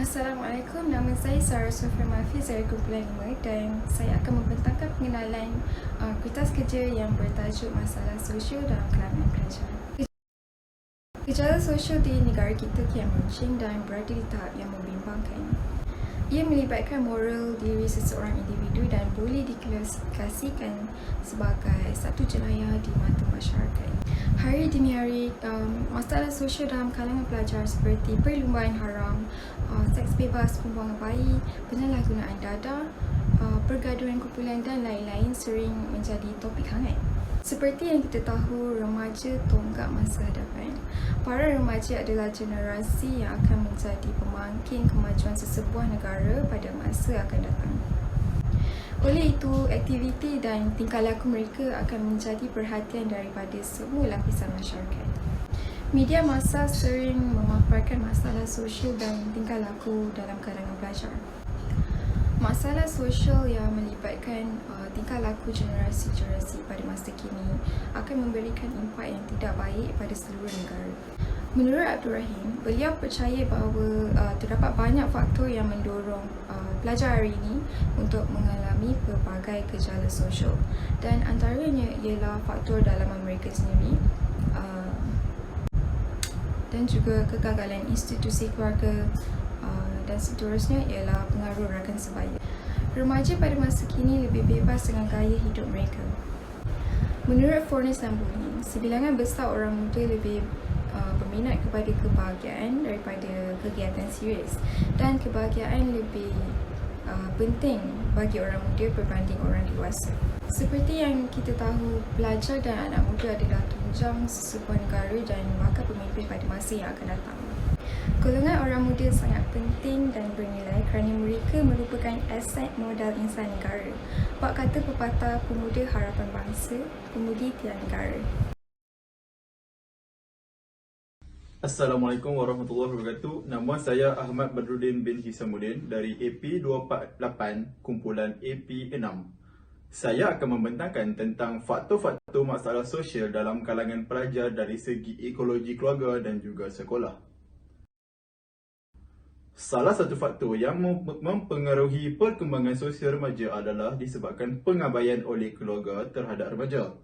Assalamualaikum, nama saya Sarah Sofia Mafiz dari kumpulan 5 dan saya akan membentangkan pengenalan kertas kerja yang bertajuk Masalah Sosial dalam kalangan pelajar. Gejala sosial di negara kita kian meruncing dan berada di tahap yang membimbangkan. Ia melibatkan moral diri seseorang individu dan boleh diklasifikasikan sebagai satu jenayah di mata masyarakat. Hari demi hari, masalah sosial dalam kalangan pelajar seperti perlumbaan haram, seks bebas, pembuangan bayi, penyalahgunaan dadah, pergaduhan kumpulan dan lain-lain sering menjadi topik hangat. Seperti yang kita tahu, remaja tonggak masa hadapan. Para remaja adalah generasi yang akan menjadi pemangkin kemajuan sesebuah negara pada masa akan datang. Oleh itu, aktiviti dan tingkah laku mereka akan menjadi perhatian daripada semua lapisan masyarakat. Media massa sering memaparkan masalah sosial dan tingkah laku dalam kalangan pelajar. Masalah sosial yang melibatkan tingkah laku generasi-generasi pada masa kini akan memberikan impak yang tidak baik pada seluruh negara. Menurut Abdul Rahim, beliau percaya bahawa terdapat banyak faktor yang mendorong pelajar hari ini untuk mengalami pelbagai gejala sosial dan antaranya ialah faktor dalaman mereka sendiri dan juga kegagalan institusi keluarga dan seterusnya ialah pengaruh rakan sebaya. Remaja pada masa kini lebih bebas dengan gaya hidup mereka. Menurut Fornes Lamborghini, sebilangan besar orang muda lebih berminat kepada kebahagiaan daripada kegiatan serius dan kebahagiaan lebih penting bagi orang muda berbanding orang dewasa. Seperti yang kita tahu, pelajar dan anak muda adalah tunjang sesebuah negara dan bakal pemimpin pada masa yang akan datang. Golongan orang muda sangat penting dan bernilai kerana mereka merupakan aset modal insan negara. Bab kata pepatah, pemuda harapan bangsa, pemudi tiada negara. Assalamualaikum warahmatullahi wabarakatuh. Nama saya Ahmad Badruddin bin Hisamuddin dari AP 248 kumpulan AP6. Saya akan membentangkan tentang faktor-faktor masalah sosial dalam kalangan pelajar dari segi ekologi keluarga dan juga sekolah. Salah satu faktor yang mempengaruhi perkembangan sosial remaja adalah disebabkan pengabaian oleh keluarga terhadap remaja.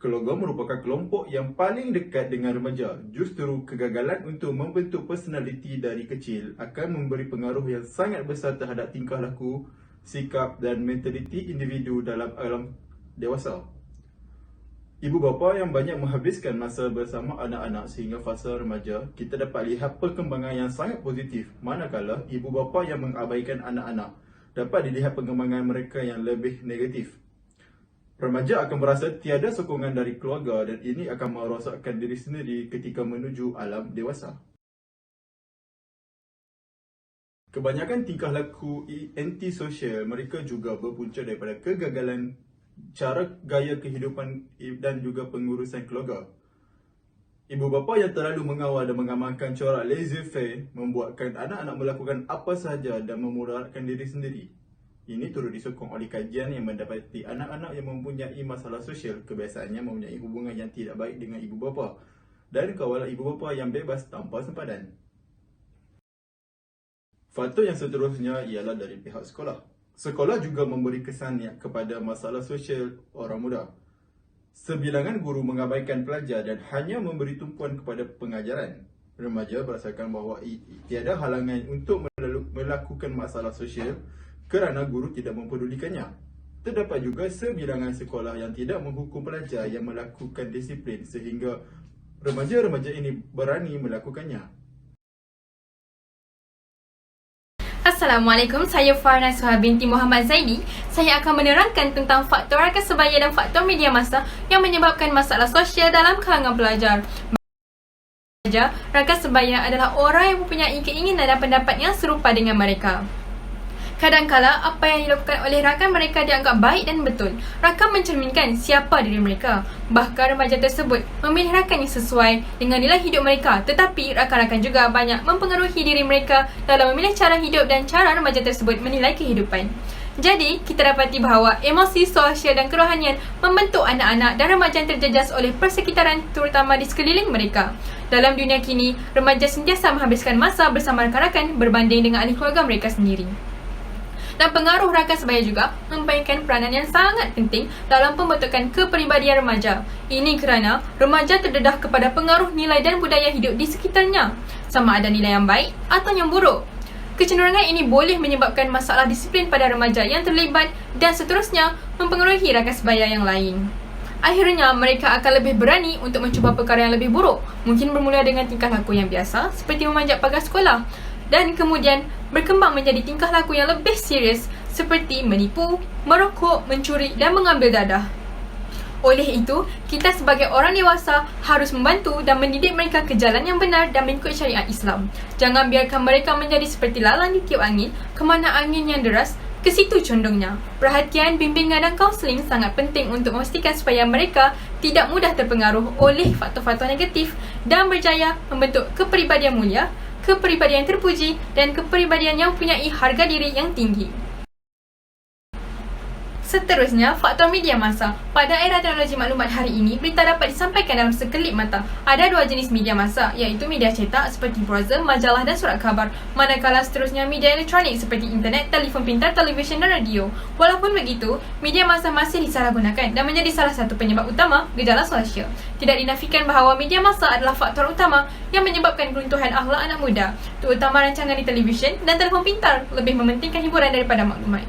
Keluarga merupakan kelompok yang paling dekat dengan remaja. Justru kegagalan untuk membentuk personaliti dari kecil akan memberi pengaruh yang sangat besar terhadap tingkah laku, sikap dan mentaliti individu dalam alam dewasa. Ibu bapa yang banyak menghabiskan masa bersama anak-anak sehingga fasa remaja, kita dapat lihat perkembangan yang sangat positif, manakala ibu bapa yang mengabaikan anak-anak dapat dilihat perkembangan mereka yang lebih negatif. Remaja akan merasa tiada sokongan dari keluarga dan ini akan merosakkan diri sendiri ketika menuju alam dewasa. Kebanyakan tingkah laku antisosial mereka juga berpunca daripada kegagalan cara gaya kehidupan dan juga pengurusan keluarga. Ibu bapa yang terlalu mengawal dan mengamalkan corak laissez-faire membuatkan anak-anak melakukan apa sahaja dan memudaratkan diri sendiri. Ini turut disokong oleh kajian yang mendapati anak-anak yang mempunyai masalah sosial kebiasaannya mempunyai hubungan yang tidak baik dengan ibu bapa dan kawalan ibu bapa yang bebas tanpa sempadan. Faktor yang seterusnya ialah dari pihak sekolah. Sekolah juga memberi kesan kepada masalah sosial orang muda. Sebilangan guru mengabaikan pelajar dan hanya memberi tumpuan kepada pengajaran. Remaja berasakan bahawa tiada halangan untuk melakukan masalah sosial kerana guru tidak mempedulikannya. Terdapat juga sebilangan sekolah yang tidak menghukum pelajar yang melakukan disiplin sehingga remaja-remaja ini berani melakukannya. Assalamualaikum, saya Farna Suha binti Muhammad Zaidi. Saya akan menerangkan tentang faktor rakan sebaya dan faktor media massa yang menyebabkan masalah sosial dalam kalangan pelajar. Rakan sebaya adalah orang yang mempunyai keinginan dan pendapat yang serupa dengan mereka. Kadangkala apa yang dilakukan oleh rakan mereka dianggap baik dan betul. Rakan mencerminkan siapa diri mereka. Bahkan remaja tersebut memilih rakan yang sesuai dengan nilai hidup mereka. Tetapi rakan-rakan juga banyak mempengaruhi diri mereka dalam memilih cara hidup dan cara remaja tersebut menilai kehidupan. Jadi, kita dapati bahawa emosi, sosial dan kerohanian membentuk anak-anak dan remaja yang terjejas oleh persekitaran terutama di sekeliling mereka. Dalam dunia kini, remaja sentiasa menghabiskan masa bersama rakan-rakan berbanding dengan ahli keluarga mereka sendiri. Dan pengaruh rakan sebaya juga memainkan peranan yang sangat penting dalam pembentukan kepribadian remaja. Ini kerana remaja terdedah kepada pengaruh nilai dan budaya hidup di sekitarnya, sama ada nilai yang baik atau yang buruk. Kecenderungan ini boleh menyebabkan masalah disiplin pada remaja yang terlibat dan seterusnya mempengaruhi rakan sebaya yang lain. Akhirnya, mereka akan lebih berani untuk mencuba perkara yang lebih buruk, mungkin bermula dengan tingkah laku yang biasa seperti memanjat pagar sekolah dan kemudian berkembang menjadi tingkah laku yang lebih serius seperti menipu, merokok, mencuri dan mengambil dadah. Oleh itu, kita sebagai orang dewasa harus membantu dan mendidik mereka ke jalan yang benar dan mengikut syariat Islam. Jangan biarkan mereka menjadi seperti lalang di tiup angin, kemana angin yang deras, ke situ condongnya. Perhatian, bimbingan dan kaunseling sangat penting untuk memastikan supaya mereka tidak mudah terpengaruh oleh faktor-faktor negatif dan berjaya membentuk kepribadian mulia, kepribadian terpuji dan kepribadian yang mempunyai harga diri yang tinggi. Seterusnya, faktor media massa. Pada era teknologi maklumat hari ini, berita dapat disampaikan dalam sekelip mata. Ada dua jenis media massa, iaitu media cetak seperti browser, majalah dan surat khabar. Manakala seterusnya media elektronik seperti internet, telefon pintar, televisyen dan radio. Walaupun begitu, media massa masih disalahgunakan dan menjadi salah satu penyebab utama gejala sosial. Tidak dinafikan bahawa media massa adalah faktor utama yang menyebabkan keruntuhan akhlak anak muda, terutama rancangan di televisyen dan telefon pintar lebih mementingkan hiburan daripada maklumat.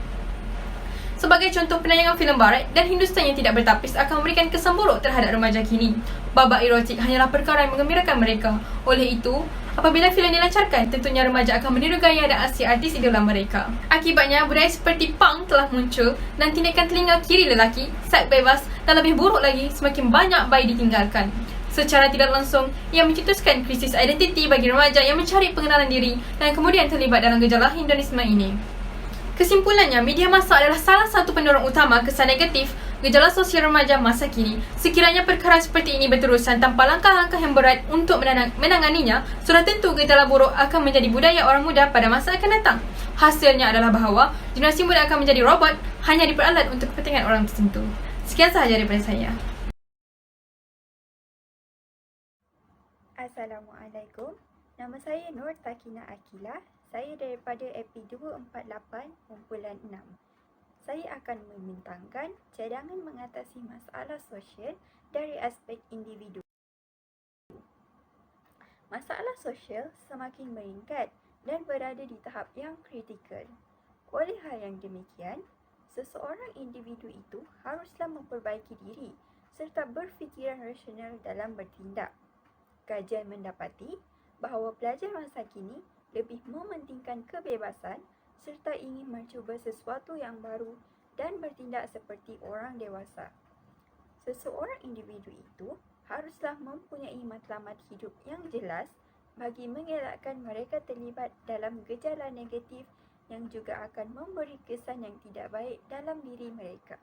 Sebagai contoh, penayangan filem barat dan Hindustan yang tidak bertapis akan memberikan kesan buruk terhadap remaja kini. Babak erotik hanyalah perkara yang menggembirakan mereka. Oleh itu, apabila filem dilancarkan, tentunya remaja akan meniru gaya dan aksi artis idola mereka. Akibatnya, budaya seperti punk telah muncul dan tindakan telinga kiri lelaki, seks bebas dan lebih buruk lagi, semakin banyak bayi ditinggalkan. Secara tidak langsung, ia mencetuskan krisis identiti bagi remaja yang mencari pengenalan diri dan kemudian terlibat dalam gejala hedonisme ini. Kesimpulannya, media massa adalah salah satu pendorong utama kesan negatif gejala sosial remaja masa kini. Sekiranya perkara seperti ini berterusan tanpa langkah-langkah yang berat untuk menanganinya, sudah tentu gejala buruk akan menjadi budaya orang muda pada masa akan datang. Hasilnya adalah bahawa generasi muda akan menjadi robot hanya diperalat untuk kepentingan orang tertentu. Sekian sahaja daripada saya. Assalamualaikum. Nama saya Nur Takina Akila. Saya daripada AP 248.6. Saya akan membentangkan cadangan mengatasi masalah sosial dari aspek individu. Masalah sosial semakin meningkat dan berada di tahap yang kritikal. Oleh hal yang demikian, seseorang individu itu haruslah memperbaiki diri serta berfikiran rasional dalam bertindak. Kajian mendapati bahawa pelajar masa kini lebih mementingkan kebebasan serta ingin mencuba sesuatu yang baru dan bertindak seperti orang dewasa. Seseorang individu itu haruslah mempunyai matlamat hidup yang jelas bagi mengelakkan mereka terlibat dalam gejala negatif yang juga akan memberi kesan yang tidak baik dalam diri mereka.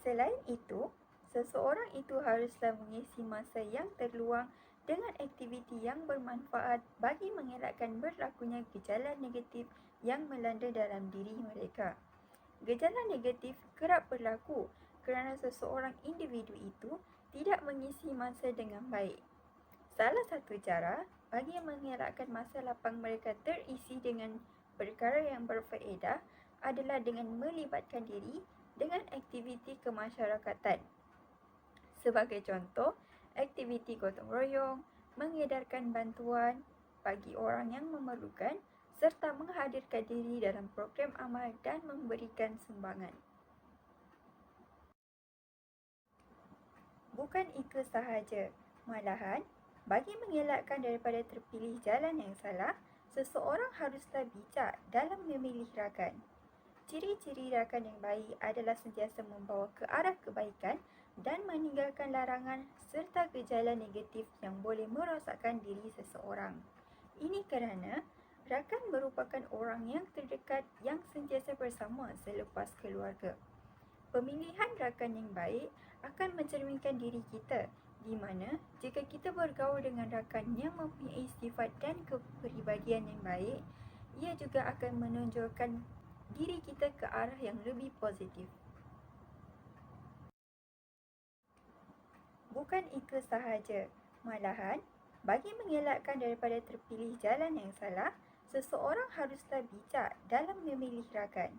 Selain itu, seseorang itu haruslah mengisi masa yang terluang dengan aktiviti yang bermanfaat bagi mengelakkan berlakunya gejala negatif yang melanda dalam diri mereka. Gejala negatif kerap berlaku kerana seseorang individu itu tidak mengisi masa dengan baik. Salah satu cara bagi mengelakkan masa lapang mereka terisi dengan perkara yang berfaedah adalah dengan melibatkan diri dengan aktiviti kemasyarakatan. Sebagai contoh, aktiviti gotong royong, mengedarkan bantuan bagi orang yang memerlukan serta menghadirkan diri dalam program amal dan memberikan sumbangan. Bukan itu sahaja, malahan bagi mengelakkan daripada terpilih jalan yang salah, seseorang haruslah bijak dalam memilih rakan. Ciri-ciri rakan yang baik adalah sentiasa membawa ke arah kebaikan dan meninggalkan larangan serta gejala negatif yang boleh merosakkan diri seseorang. Ini kerana rakan merupakan orang yang terdekat yang sentiasa bersama selepas keluarga. Pemilihan rakan yang baik akan mencerminkan diri kita, di mana jika kita bergaul dengan rakan yang mempunyai sifat dan kepribadian yang baik, ia juga akan menonjolkan diri kita ke arah yang lebih positif. Bukan itu sahaja, malahan bagi mengelakkan daripada terpilih jalan yang salah, seseorang haruslah bijak dalam memilih rakan.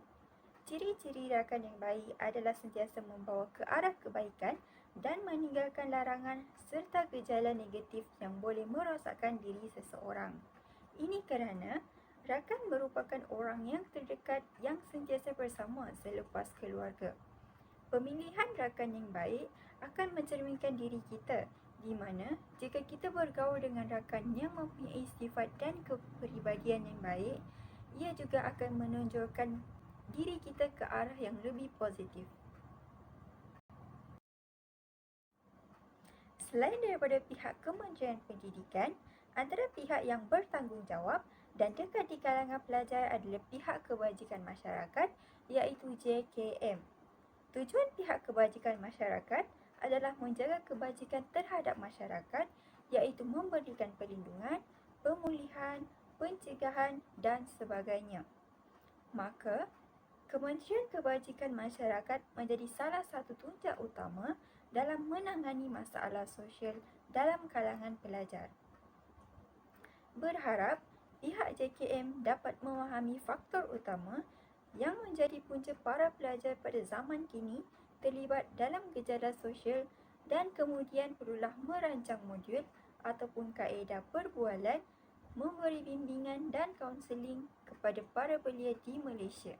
Ciri-ciri rakan yang baik adalah sentiasa membawa ke arah kebaikan dan meninggalkan larangan serta gejala negatif yang boleh merosakkan diri seseorang. Ini kerana rakan merupakan orang yang terdekat yang sentiasa bersama selepas keluarga. Pemilihan rakan yang baik akan mencerminkan diri kita, di mana jika kita bergaul dengan rakan yang mempunyai sifat dan kepribadian yang baik, ia juga akan menonjolkan diri kita ke arah yang lebih positif. Selain daripada pihak Kementerian Pendidikan, antara pihak yang bertanggungjawab dan dekat di kalangan pelajar adalah pihak kebajikan masyarakat, iaitu JKM. Tujuan pihak kebajikan masyarakat adalah menjaga kebajikan terhadap masyarakat, iaitu memberikan perlindungan, pemulihan, pencegahan dan sebagainya. Maka, Kementerian Kebajikan Masyarakat menjadi salah satu tunjang utama dalam menangani masalah sosial dalam kalangan pelajar. Berharap pihak JKM dapat memahami faktor utama yang menjadi punca para pelajar pada zaman kini terlibat dalam gejala sosial dan kemudian perlulah merancang modul ataupun kaedah perbualan, memberi bimbingan dan kaunseling kepada para belia di Malaysia.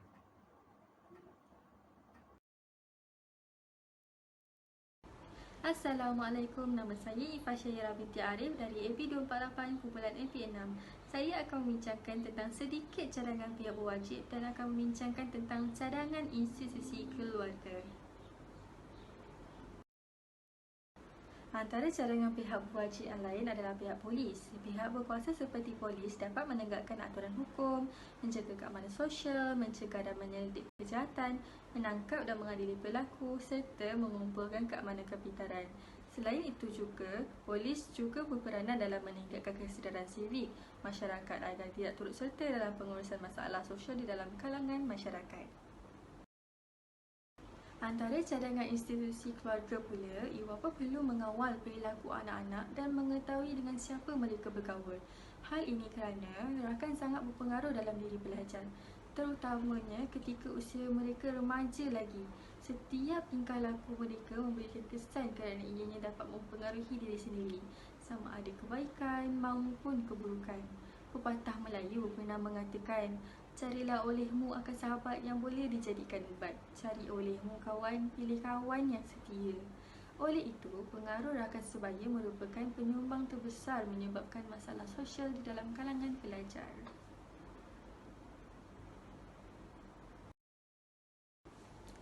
Assalamualaikum, nama saya Ifah Syairah binti Arif dari AP 248 kumpulan AP6. Saya akan membincangkan tentang sedikit cadangan pihak berwajib dan akan membincangkan tentang cadangan institusi keluarga. Antara cadangan pihak berwajib yang lain adalah pihak polis. Pihak berkuasa seperti polis dapat menegakkan aturan hukum, menjaga keamanan sosial, mencegah dan menyelidik kejahatan, menangkap dan mengadili pelaku serta mengumpulkan keamanan kapitaran. Selain itu juga, polis juga berperanan dalam meningkatkan kesedaran sivik masyarakat agar tidak turut serta dalam pengurusan masalah sosial di dalam kalangan masyarakat. Antara cadangan institusi keluarga pula, ibu bapa perlu mengawal perilaku anak-anak dan mengetahui dengan siapa mereka bergaul. Hal ini kerana rakan sangat berpengaruh dalam diri pelajar, terutamanya ketika usia mereka remaja lagi. Setiap tingkah laku mereka memberikan kesan kerana ianya dapat mempengaruhi diri sendiri, sama ada kebaikan maupun keburukan. Pepatah Melayu pernah mengatakan, carilah olehmu akan sahabat yang boleh dijadikan ubat. Cari olehmu kawan, pilih kawan yang setia. Oleh itu, pengaruh rakan sebaya merupakan penyumbang terbesar menyebabkan masalah sosial di dalam kalangan pelajar.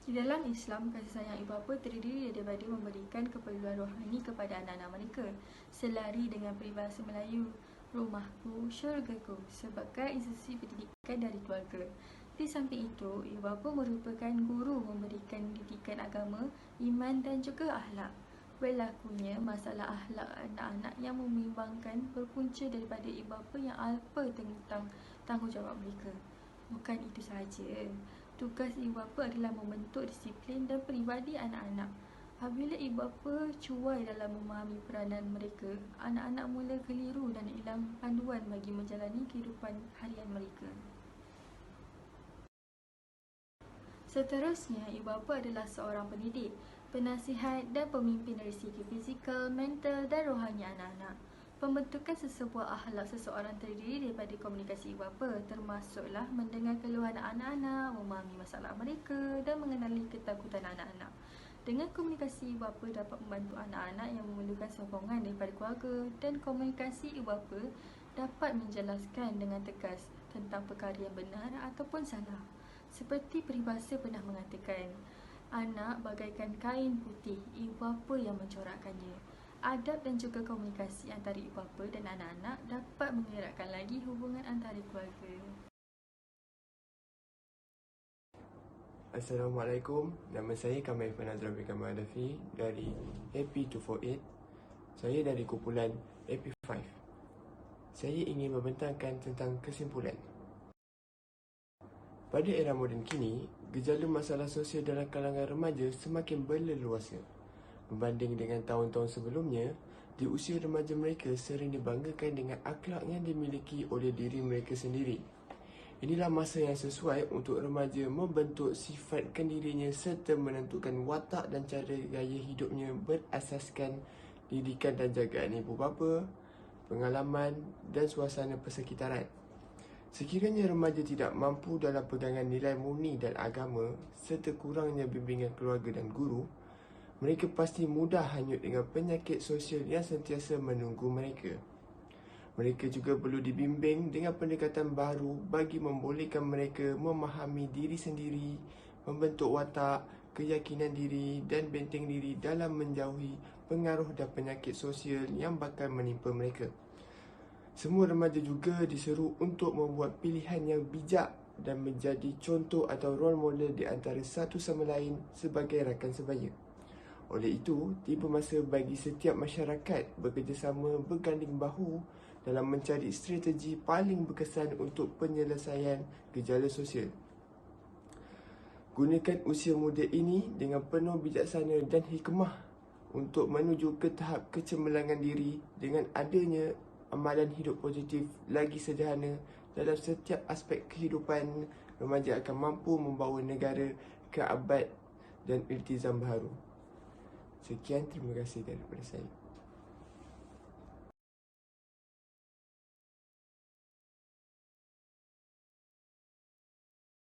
Di dalam Islam, kasih sayang ibu bapa terdiri daripada memberikan keperluan rohani kepada anak-anak mereka, selari dengan peribahasa Melayu, rumahku, syurgaku, sebagai institusi pendidikan dari keluarga. Di samping itu, ibu bapa merupakan guru memberikan didikan agama, iman dan juga akhlak. Berlakunya masalah akhlak anak-anak yang membimbangkan berpunca daripada ibu bapa yang alpa tentang tanggungjawab mereka. Bukan itu sahaja, tugas ibu bapa adalah membentuk disiplin dan peribadi anak-anak. Apabila ibu bapa cuai dalam memahami peranan mereka, anak-anak mula keliru dan hilang panduan bagi menjalani kehidupan harian mereka. Seterusnya, ibu bapa adalah seorang pendidik, penasihat dan pemimpin dari segi fizikal, mental dan rohani anak-anak. Pembentukan sesebuah akhlak seseorang terdiri daripada komunikasi ibu bapa, termasuklah mendengar keluhan anak-anak, memahami masalah mereka dan mengenali ketakutan anak-anak. Dengan komunikasi ibu bapa dapat membantu anak-anak yang memerlukan sokongan daripada keluarga, dan komunikasi ibu bapa dapat menjelaskan dengan tegas tentang perkara yang benar ataupun salah. Seperti peribahasa pernah mengatakan, anak bagaikan kain putih, ibu bapa yang mencorakkannya. Adab dan juga komunikasi antara ibu bapa dan anak-anak dapat mengeratkan lagi hubungan antara keluarga. Assalamualaikum, nama saya Kamil Fanazra Begum Hadafi dari AP248. Saya dari kumpulan AP5. Saya ingin membentangkan tentang kesimpulan. Pada era moden kini, gejala masalah sosial dalam kalangan remaja semakin berleluasa. Berbanding dengan tahun-tahun sebelumnya, di usia remaja mereka sering dibanggakan dengan akhlak yang dimiliki oleh diri mereka sendiri. Inilah masa yang sesuai untuk remaja membentuk sifatkan dirinya serta menentukan watak dan cara gaya hidupnya berasaskan didikan dan jagaan ibu bapa, pengalaman dan suasana persekitaran. Sekiranya remaja tidak mampu dalam pegangan nilai murni dan agama serta kurangnya bimbingan keluarga dan guru, mereka pasti mudah hanyut dengan penyakit sosial yang sentiasa menunggu mereka. Mereka juga perlu dibimbing dengan pendekatan baru bagi membolehkan mereka memahami diri sendiri, membentuk watak, keyakinan diri dan benteng diri dalam menjauhi pengaruh dan penyakit sosial yang bakal menimpa mereka. Semua remaja juga diseru untuk membuat pilihan yang bijak dan menjadi contoh atau role model di antara satu sama lain sebagai rakan sebaya. Oleh itu, tiba masa bagi setiap masyarakat bekerjasama berganding bahu dalam mencari strategi paling berkesan untuk penyelesaian gejala sosial. Gunakan usia muda ini dengan penuh bijaksana dan hikmah untuk menuju ke tahap kecemerlangan diri dengan adanya amalan hidup positif lagi sederhana dalam setiap aspek kehidupan. Remaja akan mampu membawa negara ke abad dan iltizam baharu. Sekian, terima kasih daripada saya.